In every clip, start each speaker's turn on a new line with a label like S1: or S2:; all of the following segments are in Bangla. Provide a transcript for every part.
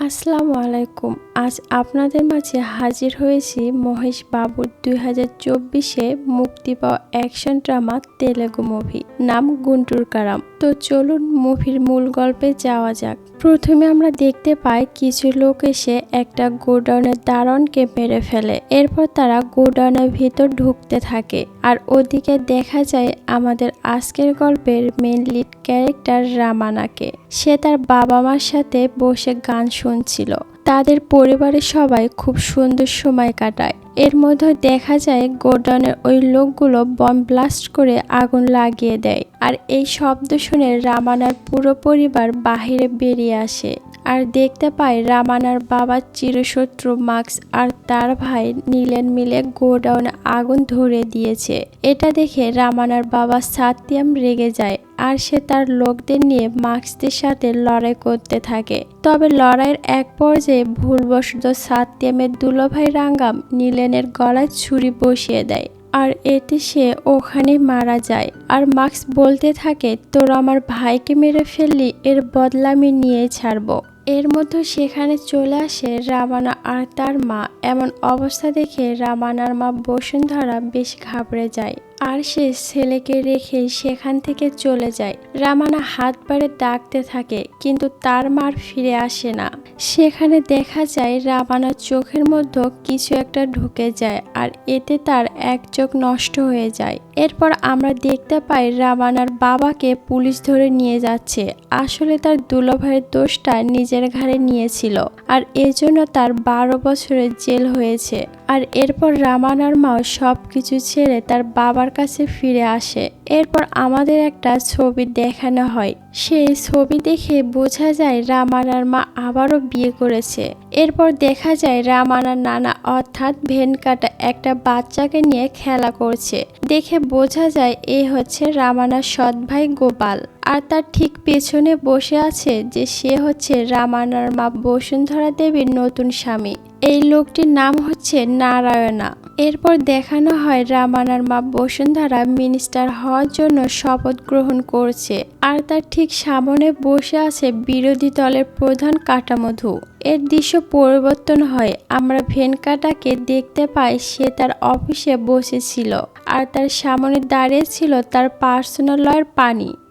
S1: আসসালামু আলাইকুম। আজ আপনাদের মাঝে হাজির হয়েছি মহেশ বাবুর 2024-এ মুক্তি পাওয়া অ্যাকশন ড্রামা তেলেগু মুভি নাম গুন্টুর কারাম। তো চলুন মুভির মূল গল্পে যাওয়া যাক। প্রথমে আমরা দেখতে পাই কিছু লোক এসে একটা গোডাউনের দারোয়ানকে মেরে ফেলে। এরপর তারা গোডাউনের ভিতর ঢুকতে থাকে। আর ওদিকে দেখা যায় আমাদের আজকের গল্পের মেইন লিড ক্যারেক্টার রামানাকে। সে তার বাবা মার সাথে বসে গান শুনছিল। তাদের পরিবারের সবাই খুব সুন্দর সময় কাটায়। এর মধ্যে দেখা যায় গোডাউনের ওই লোকগুলো বম ব্লাস্ট করে আগুন লাগিয়ে দেয়। আর এই শব্দ শুনে রামানার পুরো পরিবার বাহিরে বেরিয়ে আসে। আর দেখতে পায় রামানার বাবার চিরশত্রু মার্কস আর তার ভাই নীলেন মিলে গোডাউনে আগুন ধরিয়ে দিয়েছে। এটা দেখে রামানার বাবা সাতিয়াম রেগে যায় আর সে তার লোকদের নিয়ে মার্কসদের সাথে লড়াই করতে থাকে। তবে লড়াইয়ের এক পর্যায়ে ভুলবশত সাতিয়ামের দুলোভাই রাঙ্গাম নীলেনের গলায় ছুরি বসিয়ে দেয়। আর এতে সে ওখানেই মারা যায়। আর মার্কস বলতে থাকে, তোরা আমার ভাইকে মেরে ফেললি, এর বদলা আমি নিয়ে ছাড়বো। এর মধ্যে সেখানে চলে আসে রামানা আর তার মা। এমন অবস্থা দেখে রামানার মা বসুন্ধরা বেশ ঘাবড়ে যায় আর সে ছেলেকে রেখে সেখান থেকে চলে যায়। রামানা হাত বাড়ে ডাকতে থাকে কিন্তু তার মার ফিরে আসে না। সেখানে দেখা যায় রামানার চোখের মধ্যে কিছু একটা ঢুকে যায় আর এতে তার এক চোখ নষ্ট হয়ে যায়। এরপর আমরা দেখতে পাই রামানার বাবাকে পুলিশ ধরে নিয়ে যাচ্ছে। আসলে তার দুলোভাইয়ের দোষটা নিজের ঘাড়ে নিয়েছিল আর এজন্য তার 12 বছরের জেল হয়েছে। আর এরপর রামানার মা সবকিছু ছেড়ে তার বাবার কাছে ফিরে আসে। এরপর আমাদের একটা ছবি দেখানো হয়। সেই ছবি দেখে বোঝা যায় রামানার মা আবারও বিয়ে করেছে। এরপর দেখা যায় রামানার নানা অর্থাৎ ভেনকাটা একটা বাচ্চাকে নিয়ে খেলা করছে। দেখে বোঝা যায় এই হচ্ছে রামানার সৎ ভাই গোপাল। আর তার ঠিক পেছনে বসে আছে যে সে হচ্ছে রামানার মা বসুন্ধরা দেবীর নতুন স্বামী। এই লোকটির নাম হচ্ছে নারায়ণা। এরপর দেখানো হয় রামানার মা বসুন্ধরা মিনিস্টার হওয়ার জন্য শপথ গ্রহণ করছে আর তার ঠিক সামনে বসে আছে বিরোধী দলের প্রধান কাটামধু। এর দৃশ্য পরিবর্তন হয়। আমরা ভেনকাটাকে দেখতে পাই সে তার অফিসে বসেছিল আর তার সামনে দাঁড়িয়ে ছিল তার পার্সোনাল লয়ার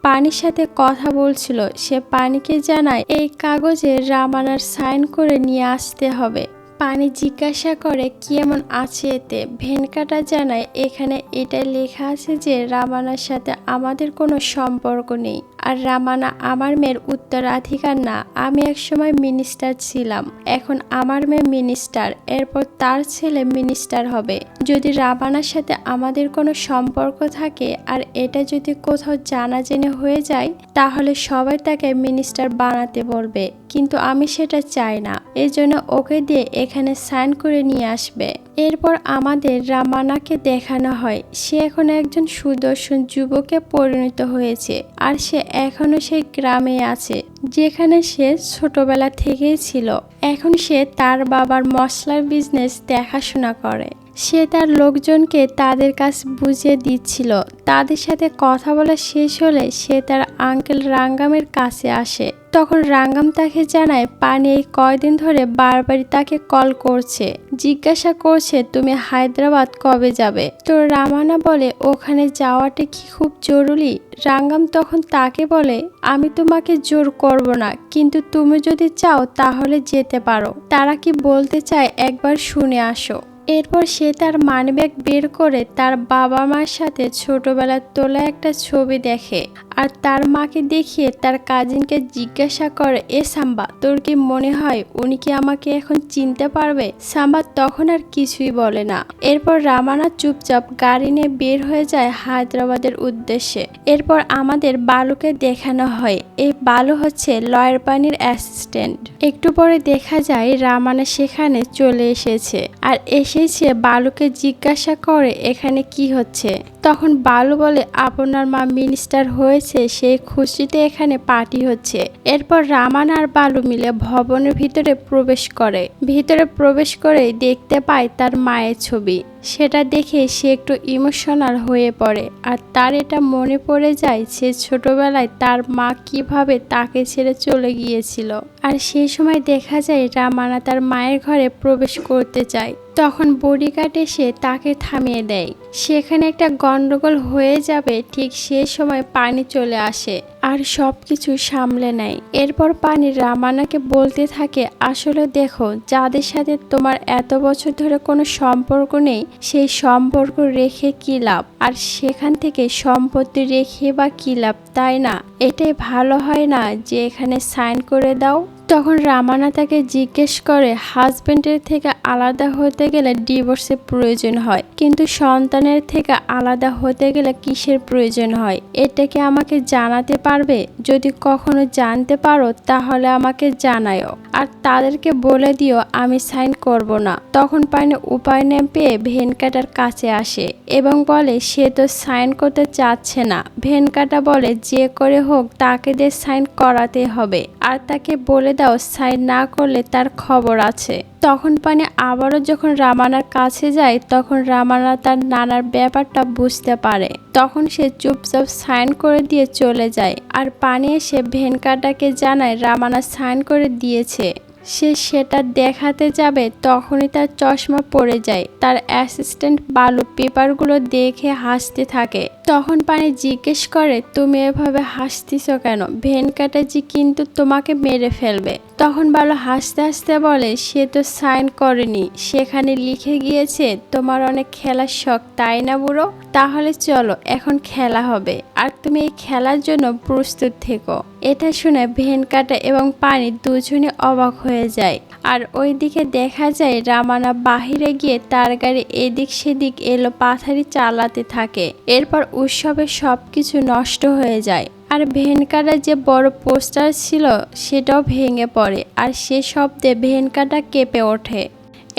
S1: পানির সাথে কথা বলছিল। সে পানিকে জানায় এই কাগজে রামানার সাইন করে নিয়ে আসতে হবে। পানি জিজ্ঞাসা করে কি এমন আছে এতে। ভেনকাটা জানায় এখানে এটাই লেখা আছে যে রামানার সাথে আমাদের কোনো সম্পর্ক নেই আর রামানা আমার মেয়ের উত্তরাধিকার না। আমি একসময় মিনিস্টার ছিলাম, এখন আমার মেয়ে মিনিস্টার, এরপর তার ছেলে মিনিস্টার হবে। যদি রামানার সাথে আমাদের কোনো সম্পর্ক থাকে আর এটা যদি কোথাও জানা জেনে হয়ে যায় তাহলে সবাই তাকে মিনিস্টার বানাতে বলবে, কিন্তু আমি সেটা চাই না। এজন্য ওকে দিয়ে এখানে সাইন করে নিয়ে আসবে। এরপর আমাদের রামানাকে দেখানো হয় সে এখন একজন সুদর্শন যুবকে পরিণত হয়েছে আর সে এখনো সেই গ্রামে আছে যেখানে সে ছোটবেলা থেকেই ছিল। এখন সে তার বাবার মশলার বিজনেস দেখাশোনা করে। সে তার লোকজনকে তাদের কাজ বুঝিয়ে দিচ্ছিল। তাদের সাথে কথা বলা শেষ হলে সে তার আঙ্কেল রাঙ্গামের কাছে আসে। তখন রাঙ্গাম তাকে জানায় পানি এই কয়দিন ধরে বারবারই তাকে কল করছে, জিজ্ঞাসা করছে তুমি হায়দ্রাবাদ কবে যাবে। তো রামানা বলে ওখানে যাওয়াটা কি খুব জরুরি। রাঙ্গাম তখন তাকে বলে আমি তোমাকে জোর করব না, কিন্তু তুমি যদি চাও তাহলে যেতে পারো। তারা কি বলতে চায় একবার শুনে আসো। এরপর সে তার মানিব্যাগ বের করে তার বাবা মার সাথে ছোটবেলার তোলা একটা ছবি দেখে আর তার মাকে দেখিয়ে তার কাজিনকে জিজ্ঞাসা করে এ সাম্বা তোর কি মনে হয় উনি কি আমাকে এখন চিনতে পারবে। সাম্বা তখন আর কিছুই বলে না। এরপর রামানা চুপচাপ গাড়ি নিয়ে বের হয়ে যায় হায়দ্রাবাদের উদ্দেশ্যে। এরপর আমাদের বালুকে দেখানো হয়। এই বালু হচ্ছে লয়ার পানির অ্যাসিস্ট্যান্ট। একটু পরে দেখা যায় রামানা সেখানে চলে এসেছে আর এসেছে বালুকে জিজ্ঞাসা করে এখানে কি হচ্ছে। তখন বালু বলে আপনার মা মিনিস্টার হয়েছে পেয়েছে সেই খুশিতে এখানে পার্টি হচ্ছে। এরপর রামানা আর বালু মিলে ভবনের ভিতরে প্রবেশ করে। ভিতরে প্রবেশ করেই দেখতে পায় তার মায়ের ছবি। সেটা দেখে সে একটু ইমোশনাল হয়ে পড়ে আর তার এটা মনে পড়ে যায় সে ছোটবেলায় তার মা কিভাবে তাকে ছেড়ে চলে গিয়েছিল। আর সেই সময় দেখা যায় রামানা তার মায়ের ঘরে প্রবেশ করতে চায়, তখন বডিগার্ড এসে তাকে থামিয়ে দেয়। সেখানে একটা গন্ডগোল হয়ে যাবে ঠিক সে সময় পানি চলে আসে আর সবকিছু সামলে নেয়। এরপর পানি রামানাকে বলতে থাকে, আসলে দেখো, যাদের সাথে তোমার এত বছর ধরে কোনো সম্পর্ক নেই সেই সম্পর্ক রেখে কি লাভ, আর সেখান থেকে সম্পত্তি রেখে বা কি লাভ, তাই না? এটাই ভালো হয় না যে এখানে সাইন করে দাও। তখন রামানা তাকে জিজ্ঞেস করে হাজবেন্ডের থেকে আলাদা হতে গেলে ডিভোর্সের প্রয়োজন হয়, কিন্তু সন্তানের থেকে আলাদা হতে গেলে কিসের প্রয়োজন হয় এটা কি আমাকে জানাতে পারবে? যদি কখনো জানতে পারো তাহলে আমাকে জানাও, আর তাদেরকে বলে দিও আমি সাইন করব না। তখন পানি উপায় না পেয়ে ভেনকাটার কাছে আসে এবং বলে সে তো সাইন করতে চাচ্ছে না। ভেনকাটা বলে যে করে হোক তাকে দিয়ে সাইন করাতে হবে, আর তাকে বলে দাও সাইন না করলে তার খবর আছে। তখন পানি আবারও যখন রামানার কাছে যায় তখন রামানা তার নানার ব্যাপারটা বুঝতে পারে। তখন সে চুপচাপ সাইন করে দিয়ে চলে যায় আর পানি এসে ভেনকাটাকে জানায় রামানা সাইন করে দিয়েছে। সে সেটা দেখাতে যাবে তখনই তার চশমা পড়ে যায়। তার অ্যাসিস্ট্যান্ট বালু পেপারগুলো দেখে হাসতে থাকে। তখন পানি জিজ্ঞেস করে তুমি এভাবে হাসতেছ কেন? ভেনকাটাজি কিন্তু তোমাকে মেরে ফেলবে। তখন বালু হাসতে হাসতে বলে সে তো সাইন করেনি, সেখানে লিখে গিয়েছে তোমার অনেক খেলার শখ, তাই না বুড়ো? তাহলে চলো এখন খেলা হবে, আর তুমি এই খেলার জন্য প্রস্তুত থেকো। এটা শুনে ভেনকাটা এবং পানি দুজনে অবাক হয়ে যায়। আর ওইদিকে দেখা যায় রামানা বাহিরে গিয়ে তার গাড়ি এদিক সেদিক এলো পাথারি চালাতে থাকে। এরপর উৎসবে সবকিছু নষ্ট হয়ে যায় আর ভেনকাটার যে বড় পোস্টার ছিল সেটাও ভেঙে পড়ে আর সে শব্দে ভেনকাটা কেঁপে ওঠে।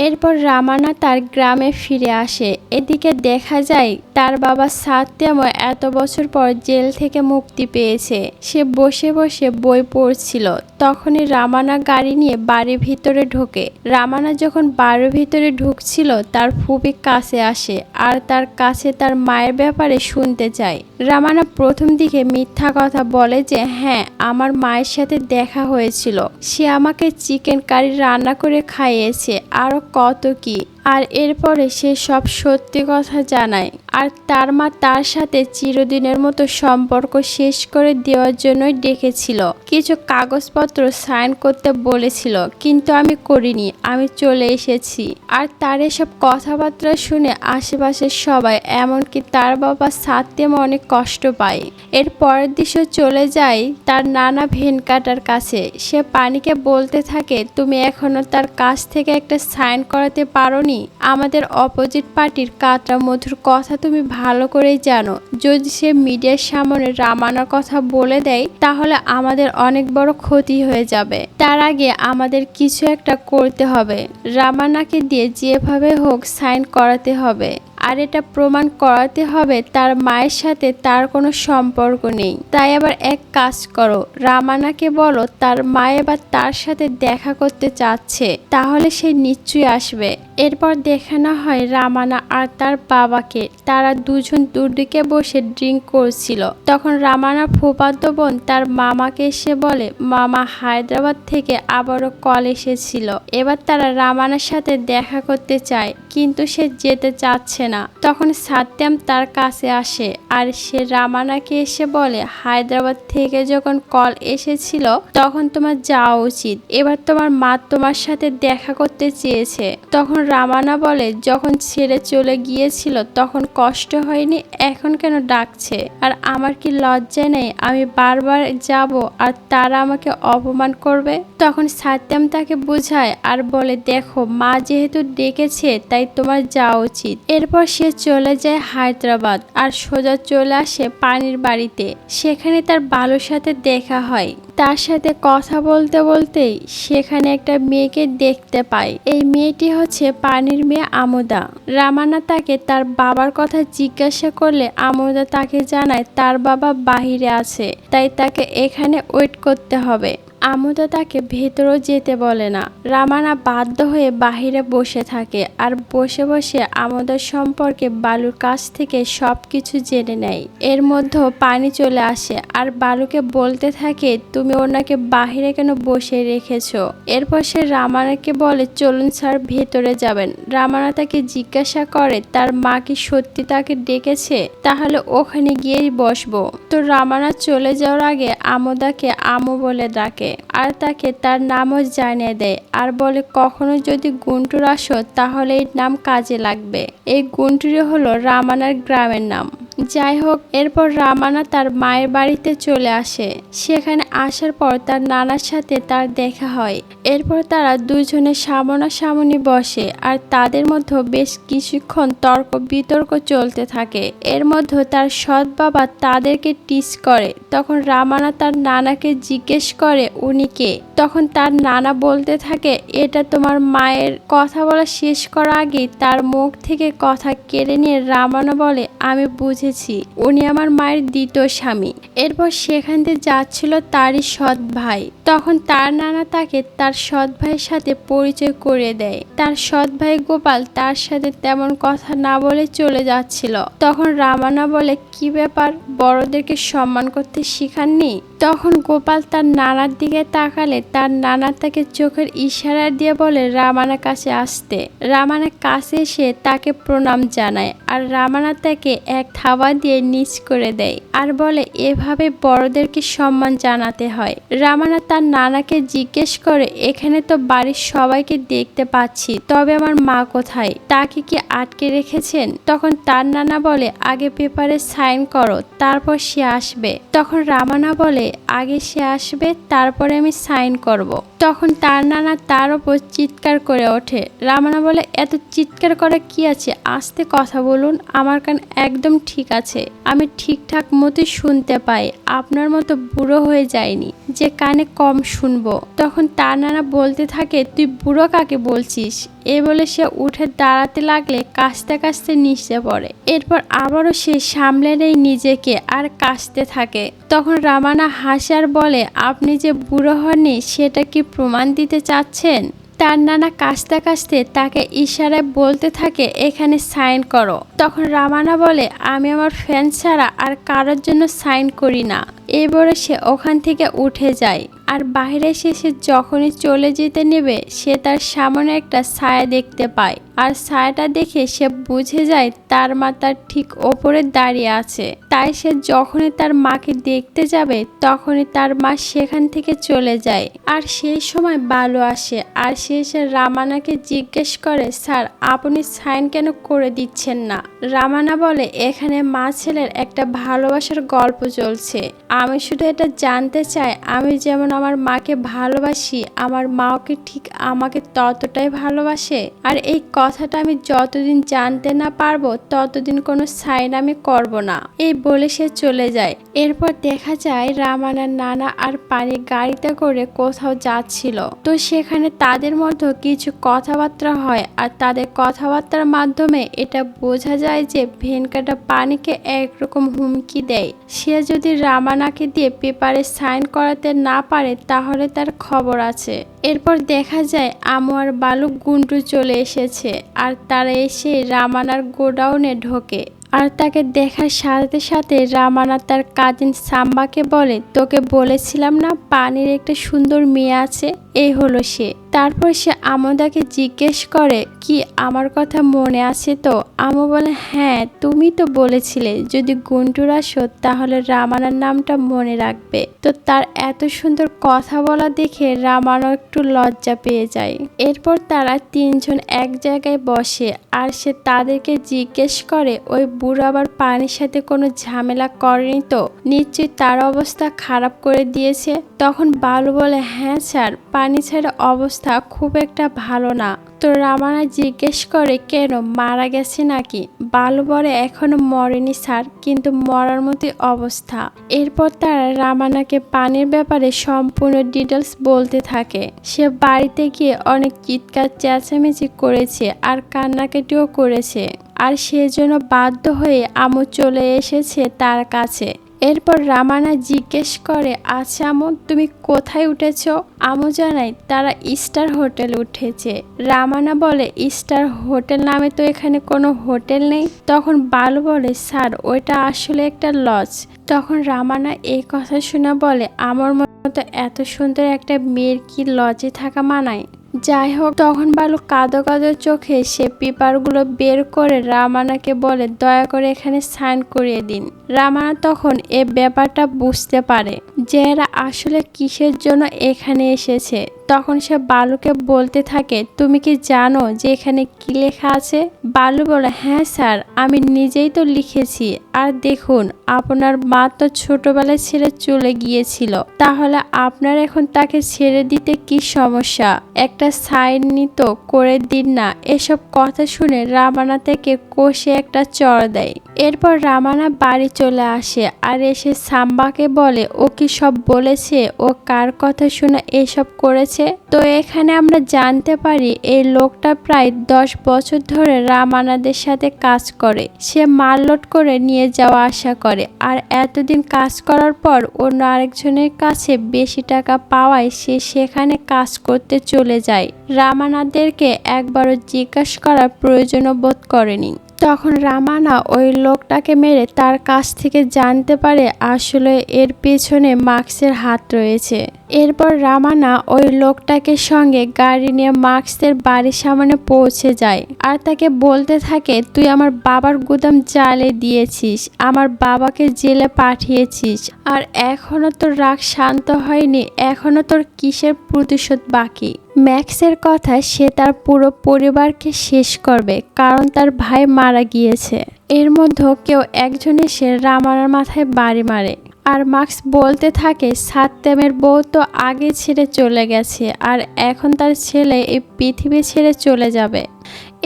S1: এরপর রামানা তার গ্রামে ফিরে আসে। এদিকে দেখা যায় তার বাবা সাত্যম এত বছর পর জেল থেকে মুক্তি পেয়েছে। সে বসে বসে বই পড়ছিল। তখনই রামানা গাড়ি নিয়ে বাড়ির ভিতরে ঢোকে। রামানা যখন বাড়ির ভিতরে ঢুকছিল তার ফুপি কাছে আসে আর তার কাছে তার মায়ের ব্যাপারে শুনতে চায়। রামানা প্রথম দিকে মিথ্যা কথা বলে যে হ্যাঁ আমার মায়ের সাথে দেখা হয়েছিল, সে আমাকে চিকেন কারি রান্না করে খাইয়েছে, আরো কত কি। আর এরপরে সে সব সত্যি কথা জানায় আর তার মা তার সাথে চিরদিনের মতো সম্পর্ক শেষ করে দেওয়ার জন্যই ডেকেছিল। কিছু কাগজপত্র সাইন করতে বলেছিল কিন্তু আমি করিনি, আমি চলে এসেছি। আর তার এসব কথাবার্তা শুনে আশেপাশের সবাই এমনকি তার বাবা সাত্যম অনেক কষ্ট পায়। এর পরের দৃশ্য চলে যায় তার নানা ভেনকাটার কাছে। সে পানিকে বলতে থাকে তুমি এখনো তার কাছ থেকে একটা সাইন করাতে পারোনি। আমাদের অপোজিট পার্টির কাতরা মধুর কথা তুমি ভালো করেই জানো। যদি সে মিডিয়ার সামনে রামানার কথা বলে দেয় তাহলে আমাদের অনেক বড় ক্ষতি হয়ে যাবে। তার আগে আমাদের কিছু একটা করতে হবে। রামানাকে দিয়ে যেভাবে হোক সাইন করাতে হবে, আর এটা প্রমাণ করাতে হবে তার মায়ের সাথে তার কোনো সম্পর্ক নেই। তাই আবার এক কাজ করো, রামানাকে বলো তার মা এবার তার সাথে দেখা করতে চাচ্ছে, তাহলে সে নিশ্চয়ই আসবে। এরপর দেখানো হয় রামানা আর তার বাবাকে। তারা দুজন দুদিকে বসে ড্রিঙ্ক করছিল। তখন রামানার ফুফাতো বোন তার মামাকে এসে বলে মামা হায়দ্রাবাদ থেকে আবারও কল এসেছিল, এবার তারা রামানার সাথে দেখা করতে চায় কিন্তু সে যেতে চাচ্ছে না। তখন সাত্যম তার কাছে আসে আর সে রামানাকে এসে বলে হায়দ্রাবাদ থেকে যখন কল এসেছিল তখন তোমার যাওয়া উচিত, এবার তোমার মা তোমার সাথে দেখা করতে চেয়েছে। তখন রামানা বলে যখন ছেড়ে চলে গিয়েছিল তখন কষ্ট হয়নি, এখন কেন ডাকছে? আর আমার কি লজ্জা নেই? আমি বারবার যাব আর তারা আমাকে অপমান করবে। তখন সাত্যম তাকে বোঝায় আর বলে দেখো মা যেহেতু ডেকেছে তাই তোমার যাওয়া উচিত। এরপর সে চলে যায় হায়দ্রাবাদ আর সোজা চলে আসে পানির বাড়িতে। সেখানে তার বালুর সাথে দেখা হয়। তার সাথে কথা বলতে বলতেই সেখানে একটা মেয়েকে দেখতে পায়। এই মেয়েটি হচ্ছে পানির মেয়ে আমোদা। রামানা তাকে তার বাবার কথা জিজ্ঞাসা করলে আমোদা তাকে জানায় তার বাবা বাহিরে আছে, তাই তাকে এখানে ওয়েট করতে হবে। আমোদা তাকে ভেতরেও যেতে বলে না। রামানা বাধ্য হয়ে বাহিরে বসে থাকে আর বসে বসে আমোদার সম্পর্কে বালুর কাছ থেকে সবকিছু জেনে নেয়। এর মধ্যে পানি চলে আসে আর বালুকে বলতে থাকে, তুমি ওনাকে বাহিরে কেন বসে রেখেছো? এরপর সে রামানাকে বলে, চলুন স্যার, ভেতরে যাবেন। রামানা তাকে জিজ্ঞাসা করে তার মা কি সত্যি তাকে ডেকেছে, তাহলে ওখানে গিয়েই বসবো। তো রামানা চলে যাওয়ার আগে আমোদাকে আমু বলে ডাকে আর তাকে তার নামও জানিয়ে দেয় আর বলে, কখনো যদি গুন্টুর আসো তাহলে এই নাম কাজে লাগবে। এই গুন্টুরি হলো রামানার গ্রামের নাম। যাই হোক, এরপর রামানা তার মায়ের বাড়িতে চলে আসে। সেখানে আসার পর তার নানার সাথে তার দেখা হয়। এরপর তারা দুজনে সামনাসামনি বসে আর তাদের মধ্যে বেশ কিছুক্ষণ তর্ক বিতর্ক চলতে থাকে। এর মধ্যে তার সৎ বাবা তাদেরকে টিচ করে। তখন রামানা তার নানাকে জিজ্ঞেস করে, উনি কে? তখন তার নানা বলতে থাকে, এটা তোমার মায়ের। কথা বলা শেষ করার আগেই তার মুখ থেকে কথা কেড়ে নিয়ে রামানা বলে, আমি বুঝেছি, উনি আমার মায়ের দ্বিতীয় স্বামী। এরপর সেখান থেকে যাচ্ছিল তারই সৎ ভাই। তখন তার নানা তাকে তার সৎ ভাইয়ের সাথে পরিচয় করিয়ে দেয়। তার সৎ ভাই গোপাল তার সাথে তেমন কথা না বলে চলে যাচ্ছিল। তখন রামানা বলে, কি ব্যাপার, বড়দেরকে সম্মান করতে শিখাননি? তখন গোপাল তার নানার দিকে তাকালে তার নানা তাকে চোখের ইশারা দিয়ে বলে রামানার কাছে আসতে। রামানার কাছে এসে তাকে প্রণাম জানায় আর রামানা তাকে এক থাবা দিয়ে নিচ করে দেয় আর বলে, এভাবে বড়দেরকে সম্মান জানাতে হয়। রামানা তার নানাকে জিজ্ঞেস করে, এখানে তো বাড়ির সবাইকে দেখতে পাচ্ছি, তবে আমার মা কোথায়? তাকে কি আটকে রেখেছেন? তখন তার নানা বলে, আগে পেপারে সাইন করো, তারপর সে আসবে। তখন রামানা বলে, আগে সে আসবে, তারপরে আমি সাইন করব। তখন তার নানা তার ওপর চিৎকার করে ওঠে। রামানা বলে, এত চিৎকার করা কি আছে, আস্তে কথা বলুন, আমার কান একদম ঠিক আছে, আমি ঠিকঠাক মতো শুনতে পাই, আপনার মতো বুড়ো হয়ে যায়নি যে কানে কম শুনবো। তখন তার নানা বলতে থাকে, তুই বুড়ো কাকে বলছিস? এ বলে সে উঠে দাঁড়াতে লাগলে কাশতে কাশতে নিচে পড়ে। এরপর আবারও সে সামলে নেয় নিজেকে আর কাশতে থাকে। তখন রামানা হাসে আর বলে, আপনি যে বুড়ো হননি সেটা কি প্রমাণ দিতে চাচ্ছেন? তার নানা কাশতে কাশতে তাকে ইশারায় বলতে থাকে, এখানে সাইন করো। তখন রামানা বলে, আমি আমার ফ্যান ছাড়া আর কারোর জন্য সাইন করি না। এবারে সে ওখান থেকে উঠে যায় আর বাইরে এসে সে যখনই চলে যেতে নেবে সে তার সামনে একটা ছায়া দেখতে পায় আর ছায়াটা দেখে সে বুঝে যায় তার মা তার ঠিক ওপরে দাঁড়িয়ে আছে। তাই সে যখনই তার মাকে দেখতে যাবে তখনই তার মা সেখান থেকে চলে যায়। আর সেই সময় বালু আসে আর সে এসে রামানাকে জিজ্ঞেস করে, স্যার, আপনি সাইন কেন করে দিচ্ছেন না? রামানা বলে, এখানে মা ছেলের একটা ভালোবাসার গল্প চলছে, আমি শুধু এটা জানতে চাই আমি যেমন আমার মাকে ভালোবাসি আমার মাও কি ঠিক আমাকে ততটাই ভালোবাসে। আর এই কথাটা আমি যতদিন জানতে না পারবো ততদিন কোনো সাইন আমি করব না। এই বলে সে চলে যায়। এরপর দেখা যায় রামানার নানা আর পানি গাড়িতে করে কোথাও যাচ্ছিল। তো সেখানে তাদের মধ্যে কিছু কথাবার্তা হয় আর তাদের কথাবার্তার মাধ্যমে এটা বোঝা যায় যে ভেনকাটা পানিকে একরকম হুমকি দেয়, সে যদি রামানাকে দিয়ে পেপারে সাইন করাতে না পারে তাহলে তার খবর আছে। এরপর দেখা যায় আমু আর বালু গুন্টু চলে এসেছে আর তারা এসে রামানার গোডাউনে ঢোকে আর তাকে দেখার সাথে সাথে রামানা তার কাজিন সাম্বাকে বলে, তোকে বলেছিলাম না পানির একটা সুন্দর মেয়ে আছে, এই হলো সে। তারপর সে আমোদাকে জিজ্ঞেস করে, কি আমার কথা মনে আছে তো? আমু বলে, হ্যাঁ, তুমি তো বলেছিলে যদি গুন্টুর আসো তাহলে রামানার নামটা মনে রাখবে। তো তার এত সুন্দর কথা বলা দেখে রামানা একটু লজ্জা পেয়ে যায়। এরপর তারা তিনজন এক জায়গায় বসে আর সে তাদেরকে জিজ্ঞেস করে, ওই বুড়ো আবার পানির সাথে কোনো ঝামেলা করেনি তো? নিশ্চয়ই তার অবস্থা খারাপ করে দিয়েছে। তখন বালু বলে, হ্যাঁ স্যার, পানি ছাড়া অবস্থা অবস্থা খুব একটা ভালো না। তো রামানা জিজ্ঞেস করে কেন, মারা গেছে নাকি? বালু বলে এখনো মরেনি স্যার, কিন্তু মরার মতোই অবস্থা। এরপর তারা রামানাকে পানির ব্যাপারে সম্পূর্ণ ডিটেলস বলতে থাকে। সে বাড়িতে গিয়ে অনেক চিৎকার চেঁচামেচি করেছে আর কান্নাকাটিও করেছে, আর সেজন্য বাধ্য হয়ে আমু চলে এসেছে তার কাছে। এরপর রামানা জিজ্ঞেস করে, আচ্ছা আমু, তুমি কোথায় উঠেছ? আমু জানায় তারা স্টার হোটেলে উঠেছে। রামানা বলে, স্টার হোটেল নামে তো এখানে কোনো হোটেল নেই। তখন বালু বলে, স্যার ওইটা আসলে একটা লজ। তখন রামানা এই কথা শুনে বলে, আমার মতো এত সুন্দর একটা মেয়ের কি লজে থাকা মানায়? যাই হোক, তখন বালু কাঁদো কাঁদো চোখে সে পেপারগুলো বের করে রামানাকে বলে, দয়া করে এখানে সাইন করিয়ে দিন। রামানা তখন এ ব্যাপারটা বুঝতে পারে যে এরা আসলে কিসের জন্য এখানে এসেছে। তখন সে বালুকে বলতে থাকে, তুমি কি জানো যে এখানে কি লেখা আছে? বালু বলে, হ্যাঁ স্যার, আমি নিজেই তো লিখেছি। আর দেখুন, আপনার মা তো ছোটবেলায় ছেড়ে চলে গিয়েছিল, তাহলে আপনার এখন তাকে ছেড়ে দিতে কি সমস্যা? একটা সাইন তো করে দিন না। এসব কথা শুনে রামানা থেকে কষে একটা চড় দেয়। এরপর রামানা বাড়ি চলে আসে আর এসে সাম্বাকে বলে, ও কি সব বলেছে, ও কার কথা শুনে এসব করেছে। তো এখানে আমরা জানতে পারি এই লোকটা প্রায় 10 বছর ধরে রামানাদের সাথে কাজ করে। সে মাল লোড করে নিয়ে যাওয়া আসা করে, আর এতদিন কাজ করার পর অন্য আরেকজনের কাছে বেশি টাকা পাওয়ায় সে সেখানে কাজ করতে চলে যায়। রামানাদেরকে একবারও জিজ্ঞাসা করার প্রয়োজন বোধ করেনি। তখন রামানা ওই লোকটাকে মেরে তার কাছ থেকে জানতে পারে আসলে এর পেছনে মার্কসের হাত রয়েছে। এরপর রামানা ওই লোকটাকে সঙ্গে গাড়ি নিয়ে মার্কসের বাড়ির সামনে পৌঁছে যায় আর তাকে বলতে থাকে, তুই আমার বাবার গুদাম জ্বালিয়ে দিয়েছিস, আমার বাবাকে জেলে পাঠিয়েছিস, আর এখনো তোর রাগ শান্ত হয়নি, এখনো তোর কিসের প্রতিশোধ বাকি? ম্যাক্সের কথা, সে তার পুরো পরিবারকে শেষ করবে, কারণ তার ভাই মারা গিয়েছে। এর মধ্যে কেউ একজন এসে রামানার মাথায় বাড়ি মারে আর মার্কস বলতে থাকে, সাত্যামের বউ তো আগে ছেড়ে চলে গেছে, আর এখন তার ছেলে এই পৃথিবী ছেড়ে চলে যাবে।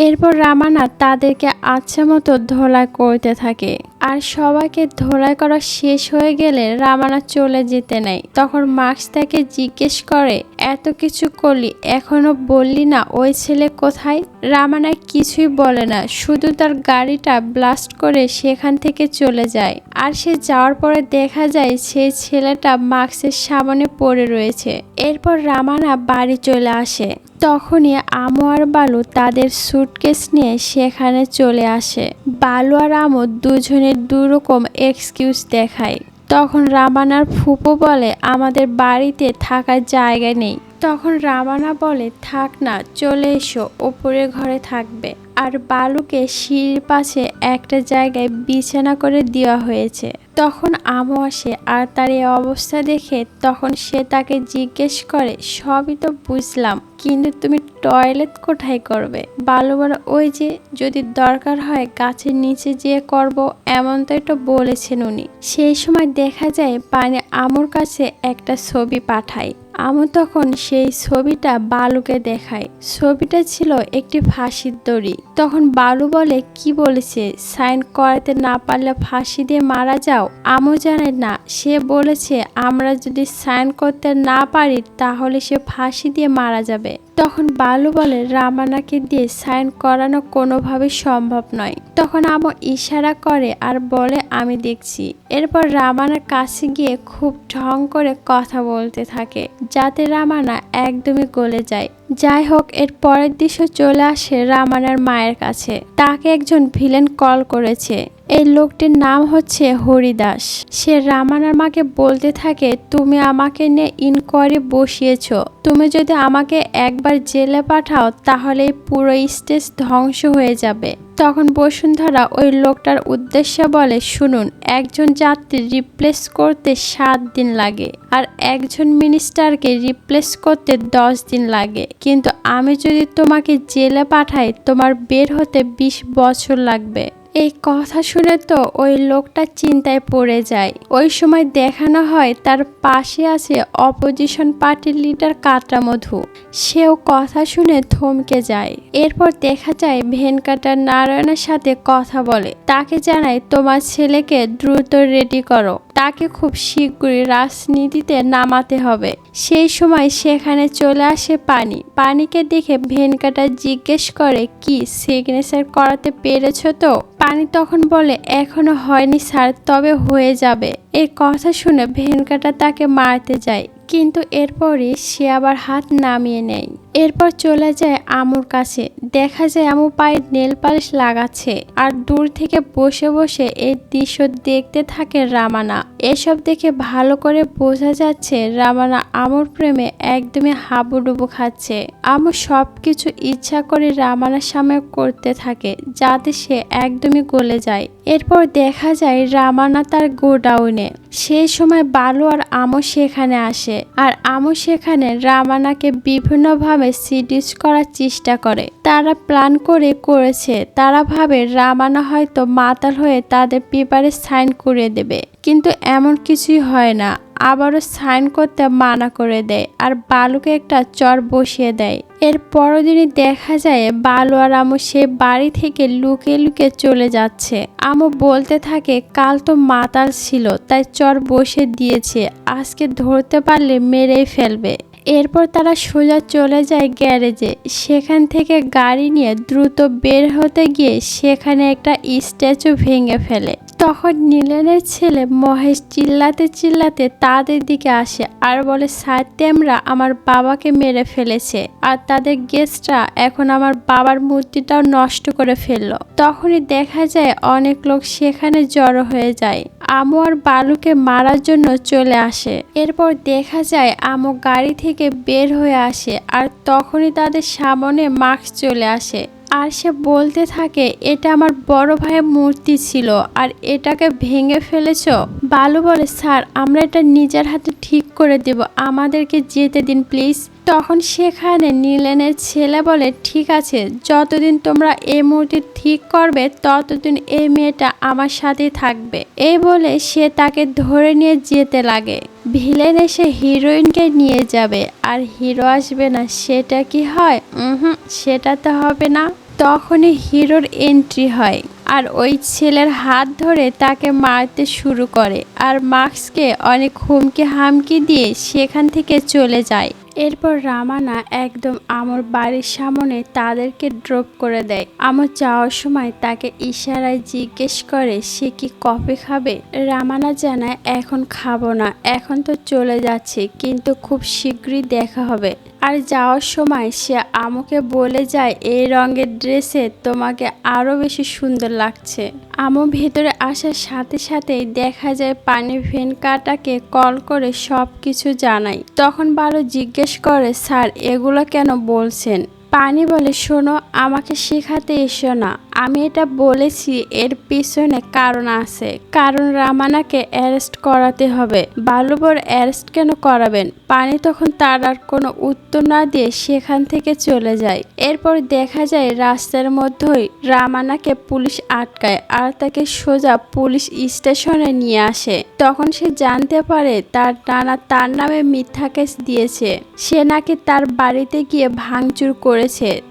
S1: এরপর রামানা তাদেরকে আচ্ছা মতো ধোলাই করতে থাকে, আর সবাইকে ধোলাই করা শেষ হয়ে গেলে রামানা চলে যেতে নেয়। তখন মার্কস তাকে জিজ্ঞেস করে, এত কিছু করলি, এখনো বললি না ওই ছেলে কোথায়? রামানা কিছুই বলে না, শুধু তার গাড়িটা ব্লাস্ট করে সেখান থেকে চলে যায়। আর সে যাওয়ার পরে দেখা যায় সেই ছেলেটা মার্কসের সামনে পড়ে রয়েছে। এরপর রামানা বাড়ি চলে আসে। তখনই আমু আর বালু তাদের সুটকেস নিয়ে সেখানে চলে আসে। বালু আর আমু দুজনের দুরকম এক্সকিউজ দেখায়। তখন রামানার ফুপু বলে, আমাদের বাড়িতে থাকার জায়গা নেই। তখন রামানা বলে, থাক না, চলে এসো, ওপরের ঘরে থাকবে। আর বালুকে সিঁড়ির পাশে একটা জায়গায় বিছানা করে দেওয়া হয়েছে। তখন আমু আসে আর তার এই অবস্থা দেখে তখন সে তাকে জিজ্ঞেস করে, সবই তো বুঝলাম, কিন্তু তুমি টয়লেট কোথায় করবে? বালু বলে, ওই যে যদি দরকার হয় গাছের নিচে যেয়ে করব, এমনটাই তো বলেছেন উনি। সেই সময় দেখা যায় পানি আমুর কাছে একটা ছবি পাঠায়। আমু তখন সেই ছবিটা বালুকে দেখায়। ছবিটা ছিল একটি ফাঁসির দড়ি। তখন বালু বলে, কি বলেছে, সাইন করাতে না পারলে ফাঁসি দিয়ে মারা যাও? আমু জানে না, সে বলেছে আমরা যদি সাইন করতে না পারি তাহলে সে ফাঁসি দিয়ে মারা যাবে। তখন বালু বলে, রামানাকে দিয়ে সাইন করানো কোনোভাবেই সম্ভব নয়। তখন আমু ইশারা করে আর বলে, আমি দেখছি। এরপর রামানার কাছে গিয়ে খুব ঢং করে কথা বলতে থাকে, যাতে রামানা একদমই গলে যায়। যাই হোক, এর পরের দৃশ্য চলে আসে রামানার মায়ের কাছে। তাকে একজন ভিলেন কল করেছে। এই লোকটির নাম হচ্ছে হরিদাস। সে রামানার মাকে বলতে থাকে, তুমি আমাকে নিয়ে ইনকোয়ারি বসিয়েছ, তুমি যদি আমাকে একবার জেলে পাঠাও তাহলে পুরো স্টেজ ধ্বংস হয়ে যাবে। তখন বসুন্ধরা ওই লোকটার উদ্দেশ্যে বলে, শুনুন, একজন যাত্রী রিপ্লেস করতে 7 দিন লাগে, আর একজন মিনিস্টারকে রিপ্লেস করতে 10 দিন লাগে, কিন্তু আমি যদি তোমাকে জেলে পাঠাই তোমার বের হতে 20 বছর লাগবে। এই কথা শুনে তো ওই লোকটা চিন্তায় পড়ে যায়। ওই সময় দেখানো হয় তার পাশে আছে অপোজিশন পার্টির লিডার কাটামধু। সেও কথা শুনে থমকে যায়। এরপর দেখা যায় ভেনকাটা নারায়ণের সাথে কথা বলে, তাকে জানায় তোমার ছেলেকে দ্রুত রেডি করো, তাকে খুব শীঘ্রই রাজনীতিতে নামাতে হবে। সেই সময় সেখানে চলে আসে পানি। পানিকে দেখে ভেনকাটা জিজ্ঞেস করে, কি সিগনেচার করাতে পেরেছ তো? পানি তখন বলে, এখনো হয়নি স্যার, তবে হয়ে যাবে। এই কথা শুনে ভেনকাটা তাকে মারতে যায়, কিন্তু এরপরই সে আবার হাত নামিয়ে নেয়। এরপর চলে যায় আমুর কাছে। দেখা যায় আমু পায়ে নেল পালিশ লাগাচ্ছে, আর দূর থেকে বসে বসে এই দৃশ্য দেখতে থাকে রামানা। এসব দেখে ভালো করে বোঝা যাচ্ছে রামানা আমুর প্রেমে একদমই হাবুডুবু খাচ্ছে। আমু সবকিছু ইচ্ছা করে রামানার সামনে করতে থাকে যাতে সে একদমই গলে যায়। এরপর দেখা যায় রামানা তার গোডাউনে। সেই সময় বালু আর আমু সেখানে আসে, আর আমু সেখানে রামানাকে বিভিন্নভাবে সিডিউস করার চেষ্টা করে। তারা প্ল্যান করেছে, তারা ভাবে রামানা হয়তো মাতাল হয়ে তাদের পেপারে সাইন করে দেবে, কিন্তু এমন কিছুই হয় না। আবারও সাইন করতে মানা করে দেয় আর বালুকে একটা চর বসিয়ে দেয়। এর পরদিনই দেখা যায় বালু আর আমু সে বাড়ি থেকে লুকিয়ে লুকিয়ে চলে যাচ্ছে। আমু বলতে থাকে, কাল তো মাতাল ছিল তাই চর বসে দিয়েছে, আজকে ধরতে পারলে মেরেই ফেলবে। এরপর তারা সোজা চলে যায় গ্যারেজে। সেখান থেকে গাড়ি নিয়ে দ্রুত বের হতে গিয়ে সেখানে একটা স্ট্যাচু ভেঙে ফেলে। তখন নীলেনের ছেলে মহেশ চিল্লাতে চিল্লাতে তাদের দিকে আসে আর বলে, সাত্যেমরা আমার বাবাকে মেরে ফেলেছে, আর তাদের গেস্টরা এখন আমার বাবার মূর্তিটাও নষ্ট করে ফেললো। তখনই দেখা যায় অনেক লোক সেখানে জড়ো হয়ে যায়। আমু আর বালুকে মারার জন্য চলে আসে। এরপর দেখা যায় আমু গাড়ি থেকে বের হয়ে আসে, আর তখনই তাদের সামনে মাস্ক চলে আসে। আর সে বলতে থাকে, এটা আমার বড় ভাইয়ের মূর্তি ছিল আর এটাকে ভেঙে ফেলেছ। বালু বলে, স্যার আমরা এটা নিজের হাতে ঠিক করে দেব, আমাদেরকে যেতে দিন প্লিজ। তখন সেখানে নীলেনের ছেলে বলে, ঠিক আছে, যতদিন তোমরা এই মূর্তি ঠিক করবে ততদিন এই মেয়েটা আমার সাথেই থাকবে। এই বলে সে তাকে ধরে নিয়ে যেতে লাগে। ভিলেন এসে হিরোইনকে নিয়ে যাবে আর হিরো আসবে না, সেটা কি হয়? সেটা তো হবে না। তখনই হিরোর এন্ট্রি হয় আর ওই ছেলের হাত ধরে তাকে মারতে শুরু করে, আর মাস্ককে অনেক হুমকি হামকি দিয়ে সেখান থেকে চলে যায়। এরপর রামানা একদম আমর বাড়ির সামনে তাদেরকে ড্রপ করে দেয়। আমর যাওয়ার সময় তাকে ইশারায় জিজ্ঞেস করে সে কি কফি খাবে। রামানা জানায়, এখন খাবো না, এখন তো চলে যাচ্ছে, কিন্তু খুব শীঘ্রই দেখা হবে। আর যাওয়ার সময় সে আমুকে বলে যায়, এই রঙের ড্রেসে তোমাকে আরো বেশি সুন্দর লাগছে। আমু ভেতরে আসার সাথে সাথেই দেখা যায় পানি ভেনকাটাকে কল করে সব কিছু জানায়। তখন বারো জিজ্ঞেস করে, স্যার এগুলো কেন বলছেন? পানি বলে, শোনো, আমাকে শেখাতে এসো না, আমি এটা বলেছি এর পিছনে কারণ আছে, কারণ রামানাকে অ্যারেস্ট করাতে হবে। বালুবর অ্যারেস্ট কেন করাবেন? পানি তখন তার আর কোনো উত্তর না দিয়ে সেখান থেকে চলে যায়। এরপর দেখা যায় রাস্তার মধ্যেই রামানাকে পুলিশ আটকায় আর তাকে সোজা পুলিশ স্টেশনে নিয়ে আসে। তখন সে জানতে পারে তার নানা তার নামে মিথ্যা কেস দিয়েছে, সে নাকি তার বাড়িতে গিয়ে ভাঙচুর করেছে।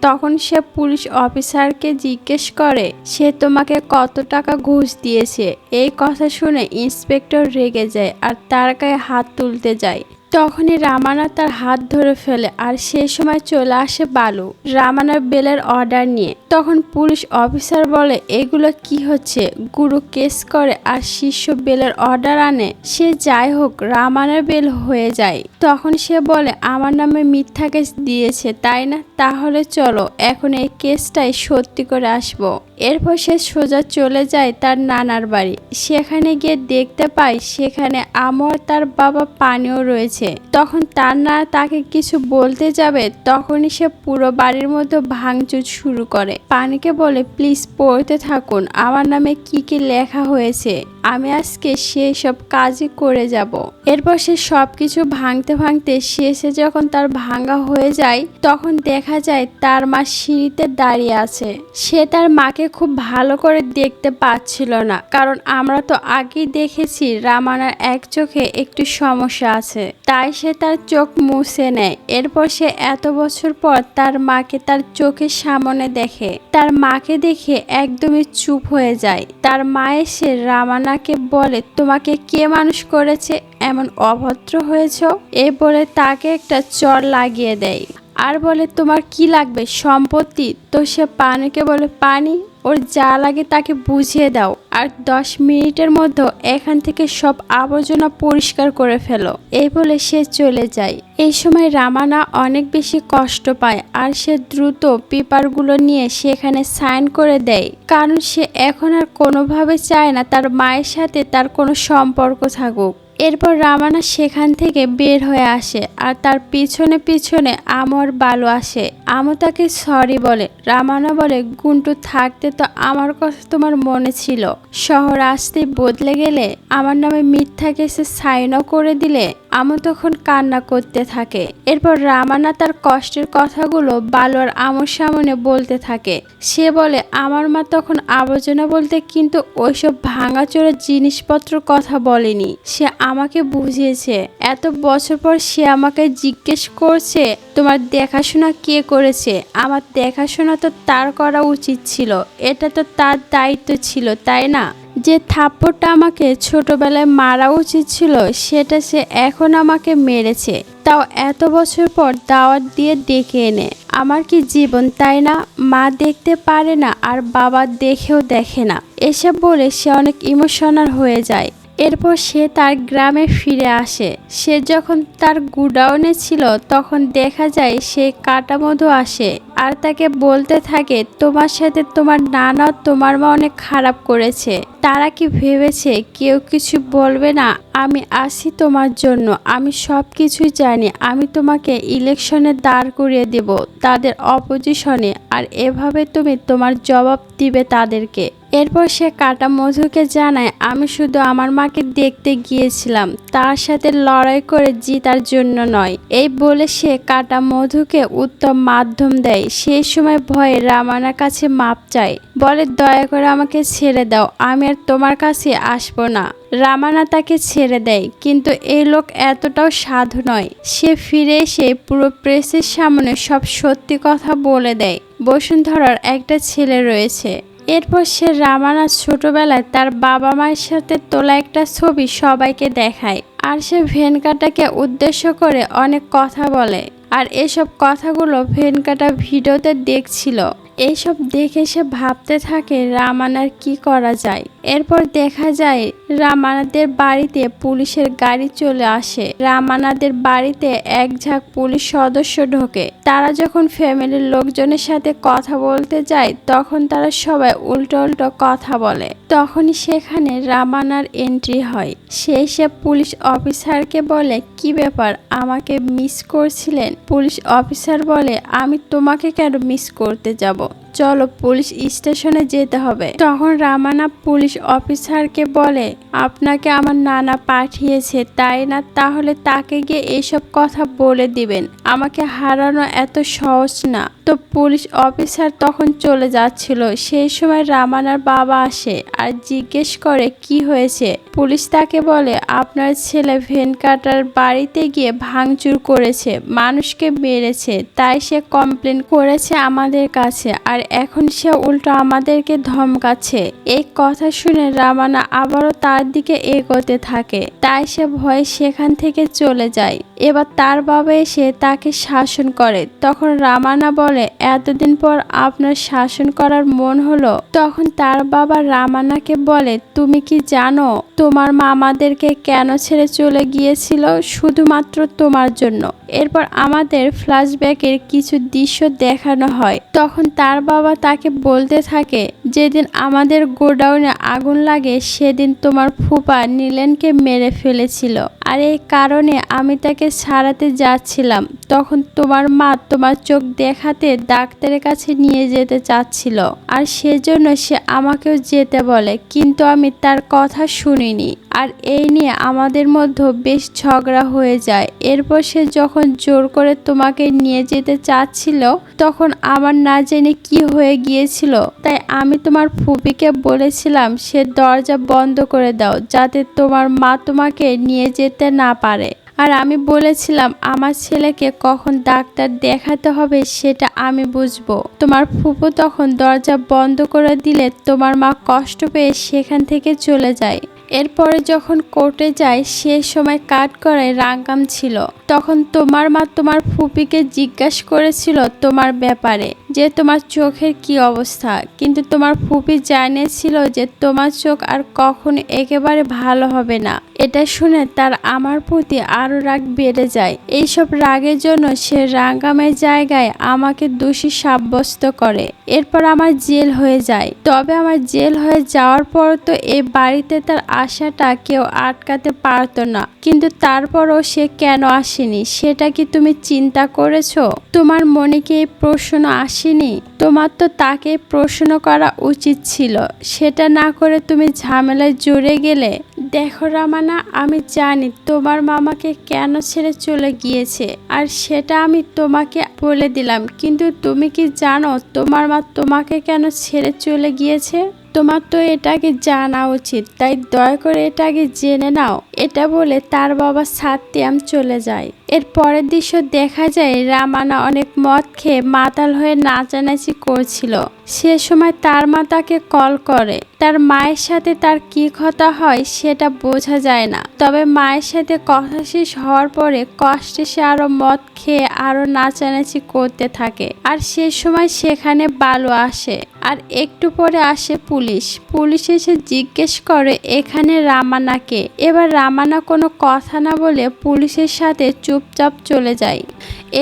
S1: তখন সে পুলিশ অফিসারকে জিজ্ঞেস করে, সে তোমাকে কত টাকা ঘুষ দিয়েছে। এই কথা শুনে ইন্সপেক্টর রেগে যায় আর তার গায়ে হাত তুলতে যায়। তখনই রামানা তার হাত ধরে ফেলে আর সেই সময় চলে আসে বালু রামানার বেলের অর্ডার নিয়ে। তখন পুলিশ অফিসার বলে, এগুলো কি হচ্ছে? গুরু কেস করে আর শিষ্য বেলের অর্ডার আনে। সে যাই হোক, রামানার বেল হয়ে যায়। তখন সে বলে, আমার নামে মিথ্যা কেস দিয়েছে তাই না? তাহলে চলো এখন এই কেসটাই সত্যি করে আসবো। এরপর সে সোজা চলে যায় তার নানার বাড়ি। সেখানে গিয়ে দেখতে পায় সেখানে আমর তার বাবা পানিও রয়েছে। তখন তার নানা তাকে কিছু বলতে যাবে, তখনই সে পুরো বাড়ির মধ্যে ভাঙচুর শুরু করে। পানিকে বলে, প্লিজ পড়তে থাকুন, আমার নামে কি কি লেখা হয়েছে, আমি আজকে সেই সব কাজই করে যাব। এরপর সে সবকিছু ভাঙতে ভাঙতে শেষে যখন তার ভাঙা হয়ে যায়, তখন দেখা যায় তার মা সিঁড়িতে দাঁড়িয়ে আছে। সে তার মাকে আমাকে খুব ভালো করে দেখতে পাচ্ছিল না, কারণ আমরা তো আগেই দেখেছি রামানার এক চোখে একটু সমস্যা আছে, তাই সে তার চোখ মুছে নেয়। এরপর সে এত বছর পর তার মাকে তার চোখের সামনে দেখে। তার মাকে দেখে একদমই চুপ হয়ে যায়। তার মা এসে রামানাকে বলে, তোমাকে কে মানুষ করেছে, এমন অভদ্র হয়েছ? এই বলে তাকে একটা চড় লাগিয়ে দেয় আর বলে, তোমার কি লাগবে, সম্পত্তি? তো সে পানিকে বলে, পানি, ওর যা লাগে তাকে বুঝিয়ে দাও, আর 10 মিনিটের মধ্যে এখান থেকে সব আবর্জনা পরিষ্কার করে ফেলো। এই বলে সে চলে যায়। এই সময় রামানা অনেক বেশি কষ্ট পায়, আর সে দ্রুত পেপারগুলো নিয়ে সেখানে সাইন করে দেয়, কারণ সে এখন আর কোনোভাবে চায় না তার মায়ের সাথে তার কোনো সম্পর্ক থাকুক। এরপর রামানা সেখান থেকে বের হয়ে আসে, আর তার পিছনে পিছনে আমু আর বালু আসে। আমু তাকে সরি বলে। রামানা বলে, গুন্টু থাকতে তো আমার কথা তোমার মনে ছিল, শহর আসতেই বদলে গেলে, আমার নামে মিথ্যা কেসে সাইনও করে দিলে। আমু তখন কান্না করতে থাকে। এরপর রামানা তার কষ্টের কথাগুলো বালু আর আমুর সামনে বলতে থাকে। সে বলে, আমার মা তখন আবর্জনা বলতে কিন্তু ওইসব ভাঙাচোরা জিনিসপত্র কথা বলেনি, সে আমাকে বুঝিয়েছে। এত বছর পর সে আমাকে জিজ্ঞেস করছে, তোমার দেখাশোনা কে করেছে? আমার দেখাশোনা তো তার করা উচিত ছিল, এটা তো তার দায়িত্ব ছিল, তাই না? যে থাপ্পড়টা আমাকে ছোটবেলায় মারা উচিত ছিল, সেটা সে এখন আমাকে মেরেছে, তাও এত বছর পর দাওয়াত দিয়ে ডেকে এনে। আমার কি জীবন, তাই না? মা দেখতে পারে না, আর বাবা দেখেও দেখে না। এসব বলে সে অনেক ইমোশনাল হয়ে যায়। এরপর সে তার গ্রামে ফিরে আসে। সে যখন তার গুডাউনে ছিল, তখন দেখা যায় সে কাটা মধু আসে আর তাকে বলতে থাকে, তোমার সাথে তোমার নানা তোমার মা অনেক খারাপ করেছে। তারা কি ভেবেছে কেউ কিছু বলবে না? আমি আসি তোমার জন্য, আমি সব কিছুই জানি। আমি তোমাকে ইলেকশনে দাঁড় করিয়ে দেব তাদের অপোজিশনে, আর এভাবে তুমি তোমার জবাব দিবে তাদেরকে। এরপর সে কাটা মধুকে জানায়, আমি শুধু আমার মাকে দেখতে গিয়েছিলাম, তার সাথে লড়াই করে জিতার জন্য নয়। এই বলে সে কাটা মধুকে উত্তম মাধ্যম দেয়। সেই সময় ভয়ে রামানার কাছে মাপ চায়, বলে, দয়া করে আমাকে ছেড়ে দাও, আমি আর তোমার কাছে আসবো না। রামানা তাকে ছেড়ে দেয়, কিন্তু এই লোক এতটাও সাধু নয়। সে ফিরে এসে পুরো প্রেসের সামনে সব সত্যি কথা বলে দেয়। বসুন্ধরার একটা ছেলে রয়েছে। এরপর সে রামানা ছোটবেলায় তার বাবা মায়ের সাথে তোলা একটা ছবি সবাইকে দেখায়, আর সে ভেনকাটাকে উদ্দেশ্য করে অনেক কথা বলে, আর এসব কথাগুলো ভেনকাটা ভিডিওতে দেখছিল। এইসব দেখে সে ভাবতে থাকে রামানার কি করা যায়। এরপর দেখা যায় রামানাদের বাড়িতে পুলিশের গাড়ি চলে আসে। রামানাদের বাড়িতে এক ঝাঁক পুলিশ সদস্য ঢোকে। তারা যখন ফ্যামিলির লোকজনের সাথে কথা বলতে যায়, তখন তারা সবাই উল্টো উল্টো কথা বলে। তখনই সেখানে রামানার এন্ট্রি হয়। সে পুলিশ অফিসারকে বলে, কি ব্যাপার, আমাকে মিস করছিলেন? পুলিশ অফিসার বলে, আমি তোমাকে কেন মিস করতে যাব, চলো পুলিশ স্টেশনে যেতে হবে। তখন রামানা পুলিশ অফিসারকে বলে, আপনাকে আমার নানা পাঠিয়েছে, তাই না? তাহলে তাকে গিয়ে এইসব কথা বলে দিবেন। আমাকে হারানো এত সহজ না। তো পুলিশ অফিসার তখন চলে যাচ্ছিল। সেই সময় রামানার বাবা আসে আর জিজ্ঞেস করে, কি হয়েছে? পুলিশ তাকে বলে, আপনার ছেলে ভেনকাটার বাড়িতে গিয়ে ভাঙচুর করেছে, মানুষকে মেরেছে, তাই সে কমপ্লেন করেছে আমাদের কাছে, আর এখন সে উল্টো আমাদেরকে ধমকাচ্ছে। এই কথা শুনে রামানা আবারও তার দিকে এগোতে থাকে, তাই সে ভয়ে সেখান থেকে চলে যায়। এবার তার বাবা এসে তাকে শাসন করে। তখন রামানা বলে, এতদিন পর আপনার শাসন করার মন হলো? তখন তার বাবা রামানাকে বলে, তুমি কি জানো তোমার মা আমাদেরকে কেন ছেড়ে চলে গিয়েছিল? শুধুমাত্র তোমার জন্য। এরপর আমাদের ফ্ল্যাশব্যাকের কিছু দৃশ্য দেখানো হয়। তখন তার বাবা তাকে বলতে থাকে, যেদিন আমাদের গোডাউনে আগুন লাগে সেদিন তোমার ফুপা নীলেনকে মেরে ফেলেছিল, আর এই কারণে আমি তাকে ছাড়াতে যাচ্ছিলাম, তখন তোমার মা তোমার চোখ দেখাতে ডাক্তারের কাছে নিয়ে যেতে চাচ্ছিল, আর সেজন্য সে আমাকেও যেতে বলে, কিন্তু আমি তার কথা শুনিনি। আর এই নিয়ে আমাদের মধ্যে বেশ ঝগড়া হয়ে যায়। এরপর সে যখন জোর করে তোমাকে নিয়ে যেতে চাচ্ছিল, তখন আমার না জেনে কি হয়ে গিয়েছিল, তাই আমি তোমার ফুপিকে বলেছিলাম সে দরজা বন্ধ করে দাও, যাতে তোমার মা তোমাকে নিয়ে যেতে না পারে। আর আমি বলেছিলাম আমার ছেলেকে কখন ডাক্তার দেখাতে হবে সেটা আমি বুঝবো। তোমার ফুপু তখন দরজা বন্ধ করে দিলে তোমার মা কষ্ট পেয়ে সেখান থেকে চলে যায়। এরপরে যখন কোর্টে যায় সে সময় কাঠগড়ায় রাঙ্গাম ছিল। তখন তোমার মা তোমার ফুপিকে জিজ্ঞাসা করেছিল তোমার ব্যাপারে, যে তোমার চোখের কি অবস্থা, কিন্তু তোমার ফুপি জানিয়েছিল যে তোমার চোখ আর কখনো একেবারে ভালো হবে না। এটা শুনে তার আমার প্রতি আরো রাগ বেড়ে যায়। এইসব রাগের জন্য সে রাঙ্গামের জায়গায় আমাকে দোষী সাব্যস্ত করে। এরপর আমার জেল হয়ে যায়। তবে আমার জেল হয়ে যাওয়ার পর তো এই বাড়িতে তার আশাটা কেউ আটকাতে পারতো না, কিন্তু তারপরও সে কেন আসেনি সেটা কি তুমি চিন্তা করেছো? তোমার মনে কি এই প্রশ্ন আসেনি? তোমার তো তাকে প্রশ্ন করা উচিত ছিল, সেটা না করে তুমি ঝামেলায় জড়ে গেলে। দেখো রামানা, আমি জানি তোমার মামাকে কেন ছেড়ে চলে গিয়েছে, আর সেটা আমি তোমাকে বলে দিলাম, কিন্তু তুমি কি জানো তোমার মা তোমাকে কেন ছেড়ে চলে গিয়েছে? তোমার তো এটাকে জানা উচিত, তাই দয়া করে এটাকে জেনে নাও। এটা বলে তার বাবা সাত্যাম চলে যায়। এর পরের দৃশ্য দেখা যায় রামানা অনেক মদ খেয়ে মাতাল হয়ে নাচানাচি করছিল। সে সময় তার মা তাকে কল করে। তার মায়ের সাথে তার কি কথা হয় সেটা বোঝা যায় না, তবে মায়ের সাথে কথা শেষ হওয়ার পরে কষ্টে সে আরো মদ খেয়ে আরো নাচানাচি করতে থাকে। আর সে সময় সেখানে বালু আসে, আর একটু পরে আসে পুলিশ এসে জিজ্ঞেস করে এখানে রামানাকে। এবার রামানা কোনো কথা না বলে পুলিশের সাথে চুপচাপ চলে যায়।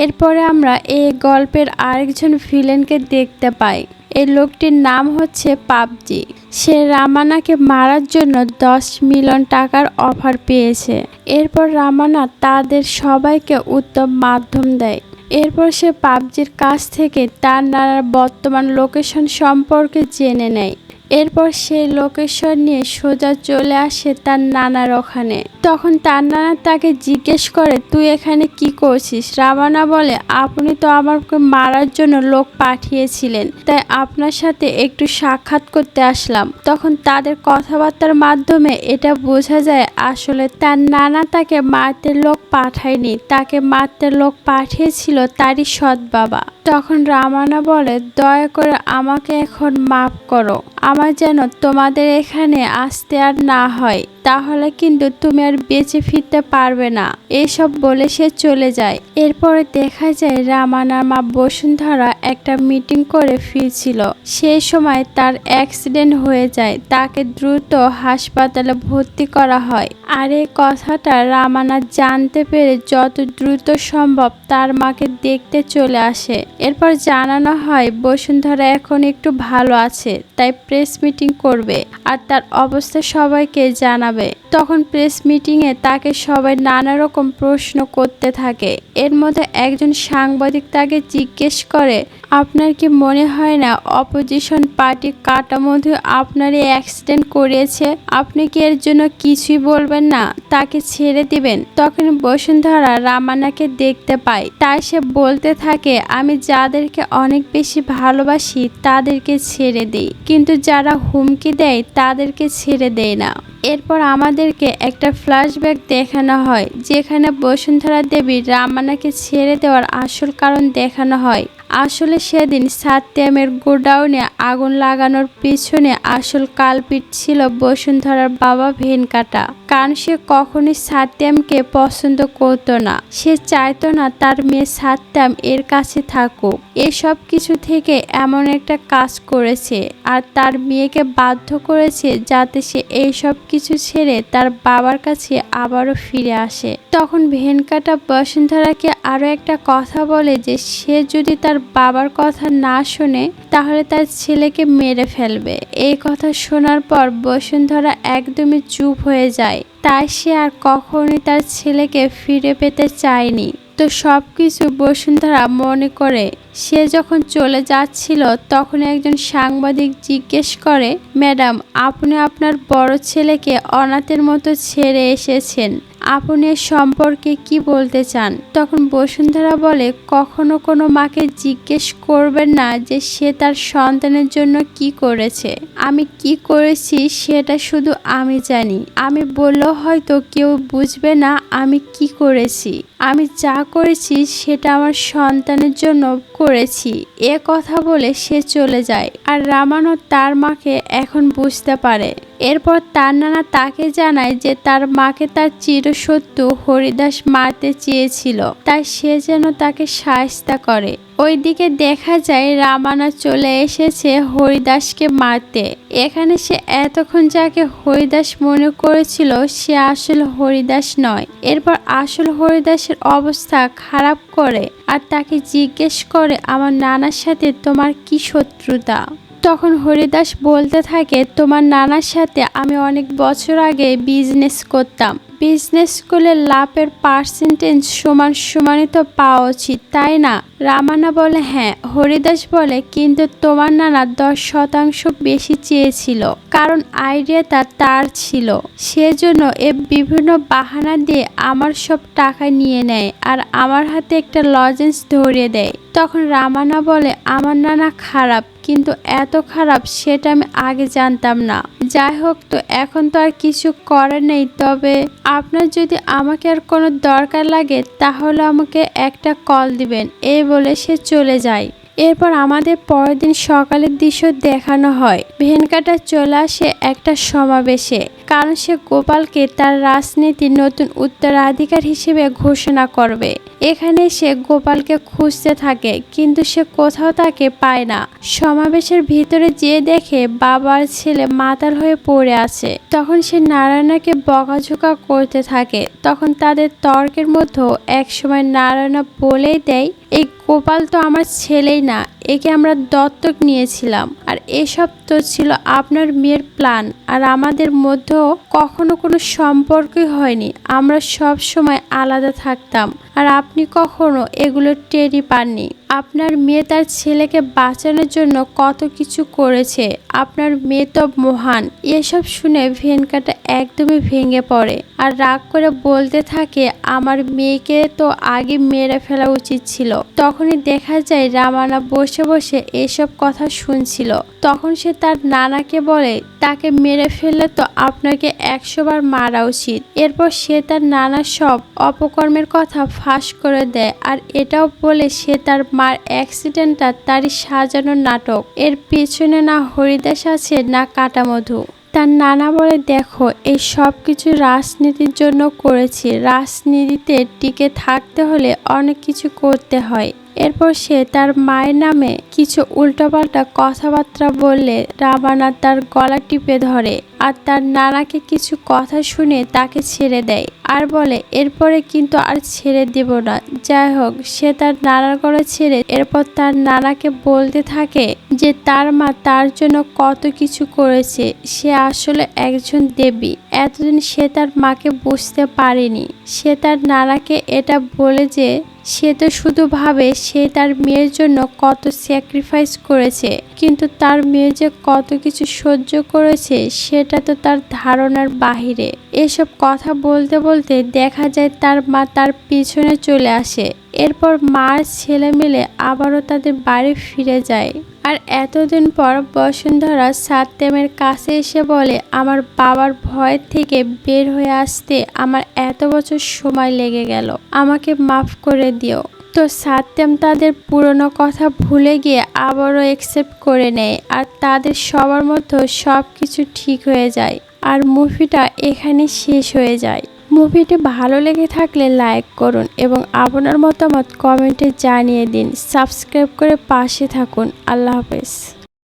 S1: এরপরে আমরা এই গল্পের আরেকজন ভিলেনকে দেখতে পাই। এই লোকটির নাম হচ্ছে পাবজি। সে রামানাকে মারার জন্য 10 মিলিয়ন টাকার অফার পেয়েছে। এরপর রামানা তাদের সবাইকে উত্তম মাধ্যম দেয়। এরপর সে পাবজির কাছ থেকে তার নানার বর্তমান লোকেশন সম্পর্কে জেনে নেয়। এরপর সেই লোকেশন নিয়ে সোজা চলে আসে তার নানার ওখানে। তখন তার নানা তাকে জিজ্ঞেস করে তুই এখানে কি করছিস? রামানা বলে আপনি তো আমাকে মারার জন্য লোক পাঠিয়েছিলেন, তাই আপনার সাথে একটু সাক্ষাৎ করতে আসলাম। তখন তাদের কথাবার্তার মাধ্যমে এটা বোঝা যায় আসলে তার নানা তাকে মারতে লোক পাঠায়নি, তাকে মারতে লোক পাঠিয়েছিল তারই সৎ বাবা। তখন রামানা বলে দয়া করে আমাকে এখন মাফ করো, আমার যেন তোমাদের এখানে আসতে আর না হয়, তাহলে কিন্তু তুমি আর বেঁচে ফিরতে পারবে না। এসব বলে সে চলে যায়। এরপরে দেখা যায় রামানার মা বসুন্ধরা একটা মিটিং করে ফিরছিল। সেই সময় তার অ্যাক্সিডেন্ট হয়ে যায়, তাকে দ্রুত হাসপাতালে ভর্তি করা হয়। আর এই কথাটা রামানা জানতে পেরে যত দ্রুত সম্ভব তার মাকে দেখতে চলে আসে। এরপর জানানো হয় বসুন্ধরা এখন একটু ভালো আছে, তাই প্রেস মিটিং করবে আর তার অবস্থা সবাইকে জানাবে। তখন প্রেস মিটিংয়ে তাকে সবাই নানা রকম প্রশ্ন করতে থাকে। এর মধ্যে একজন সাংবাদিক তাকে জিজ্ঞেস করে আপনার কি মনে হয় না অপোজিশন পার্টি কাটামধু আপনার এই অ্যাক্সিডেন্ট করিয়েছে? আপনি কি এর জন্য কিছুই বলবেন না, তাকে ছেড়ে দিবেন? তখন বসুন্ধরা রামানাকে দেখতে পায়, তাই সে বলতে থাকে আমি যাদেরকে অনেক বেশি ভালোবাসি তাদেরকে ছেড়ে দিই, কিন্তু যারা হুমকি দেয় তাদেরকে ছেড়ে দেয় না। এরপর আমাদেরকে একটা ফ্ল্যাশব্যাক দেখানো হয়, যেখানে বসুন্ধরা দেবী রামানাকে ছেড়ে দেওয়ার আসল কারণ দেখানো হয়। আসলে সেদিন সাত্যামের গোডাউনে আগুন লাগানোর পিছনে আসল কালপিট ছিল বসুন্ধরার বাবা ভেনকাটা। কারণ সে কখনোই সাত্যামকে পছন্দ করতো না, সে চাইতো না তার মেয়ে সাত্যাম এর কাছে থাকুক। এসব কিছু থেকে এমন একটা কাজ করেছে আর তার মেয়েকে বাধ্য করেছে যাতে সে এইসব কিছু ছেড়ে তার বাবার কাছে আবারও ফিরে আসে। তখন ভেনকাটা বসুন্ধরাকে আরো একটা কথা বলে যে সে যদি তার বাবার কথা না শোনে তাহলে তার ছেলেকে মেরে ফেলবে। এই কথা শোনার পর বসুন্ধরা একদমই চুপ হয়ে যায়, তাই সে আর কখনোই তার ছেলেকে ফিরে পেতে চায়নি। তো সবকিছু বসুন্ধরা মনে করে। সে যখন চলে যাচ্ছিল তখন একজন সাংবাদিক জিজ্ঞেস করে, ম্যাডাম, আপনি আপনার বড় ছেলেকে অনাথের মতো ছেড়ে এসেছেন, আপনি এ সম্পর্কে কি বলতে চান? তখন বসুন্ধরা বলে, কখনো কোনো মাকে জিজ্ঞেস করবেন না যে সে তার সন্তানের জন্য কি করেছে। আমি কি করেছি সেটা শুধু আমি জানি। আমি বললেও হয়তো কেউ বুঝবে না আমি কি করেছি। আমি যা করেছি সেটা আমার সন্তানের জন্য করেছি। এ কথা বলে সে চলে যায়। আর রামানও তার মাকে এখন বুঝতে পারে। এরপর তার নানা তাকে জানায় যে তার মাকে তার চিরশত্রু হরিদাস মারতে চেয়েছিল, তাই সে যেন তাকে শায়েস্তা করে। ওইদিকে দেখা যায় রামানা চলে এসেছে হরিদাসকে মারতে। এখানে সে এতক্ষণ যাকে হরিদাস মনে করেছিল সে আসলে হরিদাস নয়। এরপর আসল হরিদাসের অবস্থা খারাপ করে আর তাকে জিজ্ঞেস করে, আমার নানার সাথে তোমার কি শত্রুতা? তখন হরিদাস বলতে থাকে, তোমার নানার সাথে আমি অনেক বছর আগে বিজনেস করতাম। বিজনেস করলে লাভের পার্সেন্টেজ সমান সমানই তো পাওয়া উচিত, তাই না? রামানা বলে, হ্যাঁ। হরিদাস বলে, কিন্তু তোমার নানা 10% বেশি চেয়েছিল, কারণ আইডিয়াটা তার ছিল। সেজন্য বিভিন্ন বাহানা দিয়ে আমার সব টাকা নিয়ে নেয় আর আমার হাতে একটা লজেন্স ধরিয়ে দেয়। তখন রামানা বলে, আমার নানা খারাপ, কিন্তু এত খারাপ সেটা আমি আগে জানতাম না। যাই হোক, তো এখন তো আর কিছু করার নেই, তবে আপনার যদি আমাকে আর কোনো দরকার লাগে তাহলে আমাকে একটা কল দিবেন, এই বলে সে চলে যায়। এরপর আমাদের পরের দিন সকালের দৃশ্য দেখানো হয়। ভেনকাটা চলে আসে একটা সমাবেশে, কারণ সে গোপালকে তার রাজনীতির নতুন উত্তরাধিকার হিসেবে ঘোষণা করবে। এখানে সে গোপালকে খুঁজতে থাকে, কিন্তু সে কোথাও তাকে পায় না। সমাবেশের ভিতরে যেয়ে দেখে বাবার ছেলে মাতাল হয়ে পড়ে আছে। তখন সে নারায়ণাকে বকাঝোকা করতে থাকে। তখন তাদের তর্কের মধ্যে একসময় নারায়ণা বলেই দেয়, এই গোপাল তো আমার ছেলেই না, একে আমরা দত্তক নিয়েছিলাম, আর এসব তো ছিল আপনার মেয়ের প্ল্যান। আর আমাদের মধ্যেও কখনো কোনো সম্পর্কই হয়নি, আমরা সব সময় আলাদা থাকতাম, আর আপনি কখনো এগুলো টেরই পাননি। আপনার মেয়ে তার ছেলেকে বাঁচানোর জন্য কত কিছু করেছে, আপনার মেয়ে তো মহান। এসব শুনে ভেনকাটা একদমই ভেঙে পড়ে আর রাগ করে বলতে থাকে, আমার মেয়েকে তো আগে মেরে ফেলা উচিত ছিল। তখনই দেখা যায় রামানা বসে বসে এসব কথা শুনছিল। তখন সে তার নানাকে বলে, তাকে মেরে ফেললে তো আপনাকে 100 বার মারা উচিত। এরপর সে তার নানার সব অপকর্মের কথা ফাঁস করে দেয়, আর এটাও বলে সে তার মার অ্যাক্সিডেন্টটা তারই সাজানো নাটক, এর পেছনে না হরিদাস আছে না কাটামধু। তার নানা বলে, দেখো, এই সব কিছু রাজনীতির জন্য করেছি, রাজনীতিতে টিকে থাকতে হলে অনেক কিছু করতে হয়। এরপর সে তার মায়ের নামে কিছু উল্টোপাল্টা কথাবার্তা বললে রামানা তার গলা টিপে ধরে আর তার নানাকে কিছু কথা শুনে তাকে ছেড়ে দেয় আর বলে, এরপরে কিন্তু আর ছেড়ে দেব না। যাই হোক, সে তার নানার গলা ছেড়ে এরপর তার নানাকে বলতে থাকে যে তার মা তার জন্য কত কিছু করেছে, সে আসলে একজন দেবী। এতদিন সে তার মাকে বুঝতে পারেনি। সে তার নানাকে এটা বলে যে সে তো শুধু ভাবে সে তার মেয়ের জন্য কত স্যাক্রিফাইস করেছে, কিন্তু তার মেয়ে যে কত কিছু সহ্য করেছে সেটা তো তার ধারণার বাহিরে। এসব কথা বলতে বলতে দেখা যায় তার মা তার পিছনে চলে আসে। এরপর মার ছেলে মিলে আবারও তাদের বাড়ি ফিরে যায়। আর এতদিন পর বসুন্ধরা সাত্যমের কাছে এসে বলে, আমার বাবার ভয় থেকে বের হয়ে আসতে আমার এত বছর সময় লেগে গেল, আমাকে মাফ করে দিও। তো সাত্যম তাদের পুরনো কথা ভুলে গিয়ে আবারও অ্যাকসেপ্ট করে নেয় আর তাদের সবার মধ্যে সব কিছু ঠিক হয়ে যায়। আর মুভিটা এখানে শেষ হয়ে যায়। মুভিটি ভালো লেগে থাকলে লাইক করুন এবং আপনার মতামত কমেন্টে জানিয়ে দিন। সাবস্ক্রাইব করে পাশে থাকুন। আল্লাহ হাফেজ।